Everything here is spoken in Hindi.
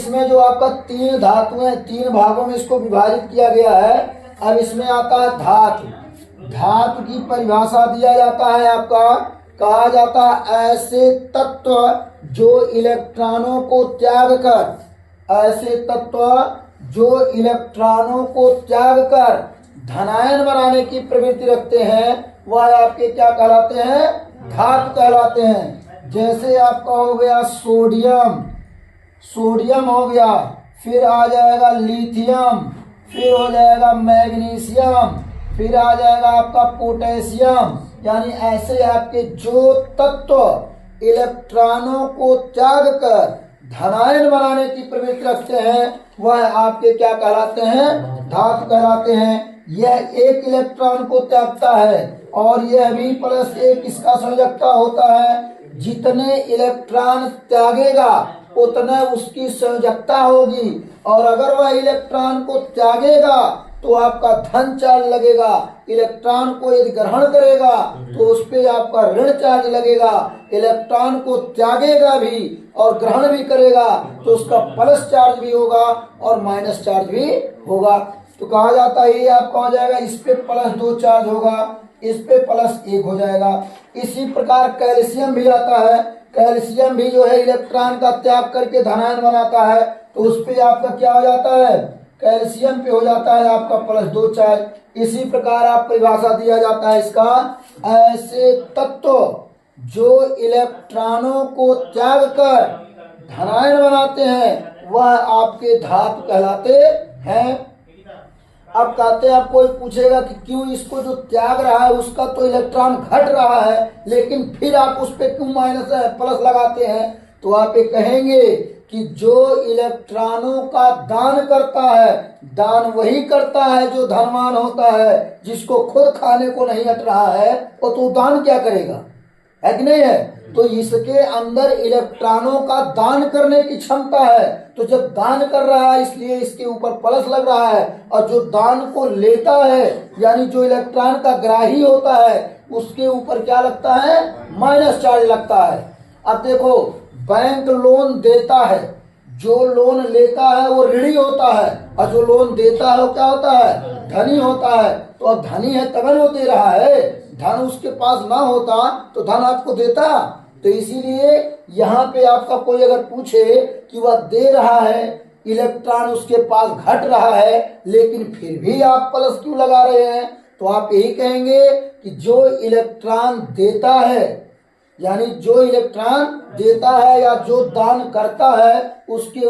इसमें जो आपका तीन धातु है, तीन भागों में इसको विभाजित किया गया है। अब इसमें आता है धातु। धातु की परिभाषा दिया जाता है आपका, कहा जाता है ऐसे तत्व जो इलेक्ट्रॉनों को त्याग कर, ऐसे तत्व जो इलेक्ट्रॉनों को त्याग कर धनायन बनाने की प्रवृत्ति रखते हैं, वह आपके क्या कहलाते हैं? धातु कहलाते हैं। जैसे आपका हो गया सोडियम, सोडियम हो गया, फिर आ जाएगा लिथियम, फिर हो जाएगा मैग्नीशियम, फिर आ जाएगा आपका पोटेशियम। यानी ऐसे आपके जो तत्व इलेक्ट्रॉनों को त्याग कर धनायन बनाने की प्रवृत्ति रखते हैं, वह आपके क्या कहलाते हैं? धातु कहलाते हैं। यह एक इलेक्ट्रॉन को त्यागता है और यह भी प्लस एक इसका संयोजकता होता है। जितने इलेक्ट्रॉन त्यागेगा उतने उसकी संयोजकता होगी, और अगर वह इलेक्ट्रॉन को त्यागेगा तो आपका धन चार्ज लगेगा। इलेक्ट्रॉन को यदि ग्रहण करेगा तो उस पर आपका ऋण चार्ज लगेगा। इलेक्ट्रॉन को त्यागेगा भी और ग्रहण भी करेगा तो उसका प्लस चार्ज भी होगा और माइनस चार्ज भी होगा। तो कहा जाता है ये आपका हो जाएगा, इस पे प्लस 2 चार्ज होगा, इस पे प्लस 1 हो जाएगा। इसी प्रकार कैल्शियम भी आता है। कैल्शियम भी जो है इलेक्ट्रॉन का त्याग करके धनायन बनाता है, तो उस पे आपका क्या हो जाता है? कैल्शियम पे हो जाता है आपका प्लस 2 चार्ज। इसी प्रकार आप परिभाषा दिया जाता है इसका, ऐसे तत्व जो इलेक्ट्रॉनों को त्याग कर धनायन बनाते हैं वह आपके धातु कहलाते हैं। अब कहते हैं, आप कोई पूछेगा कि क्यों इसको जो त्याग रहा है उसका तो इलेक्ट्रॉन घट रहा है, लेकिन फिर आप उस पर क्यों माइनस प्लस लगाते हैं? तो आप ये कहेंगे कि जो इलेक्ट्रॉनों का दान करता है, दान वही करता है जो धनवान होता है। जिसको खुद खाने को नहीं हट रहा है वो तो दान क्या करेगा, है कि नहीं है? तो इसके अंदर इलेक्ट्रॉनों का दान करने की क्षमता है। तो जब दान कर रहा है इसलिए इसके ऊपर प्लस लग रहा है, और जो दान को लेता है यानी जो इलेक्ट्रॉन का ग्राही होता है उसके ऊपर क्या लगता है? माइनस चार्ज लगता है। अब देखो, बैंक लोन देता है, जो लोन लेता है वो ऋणी होता है, और जो लोन देता है वो क्या होता है? धनी होता है। तो अब धनी है तभी वो दे रहा है, धन उसके पास ना होता तो धन आपको देता। तो इसीलिए यहाँ पे आपका कोई अगर पूछे कि वह दे रहा है, इलेक्ट्रॉन उसके पास घट रहा है, लेकिन फिर भी आप प्लस क्यों लगा रहे हैं? तो आप यही कहेंगे कि जो इलेक्ट्रॉन देता है, यानी जो इलेक्ट्रॉन देता है या जो दान करता है उसके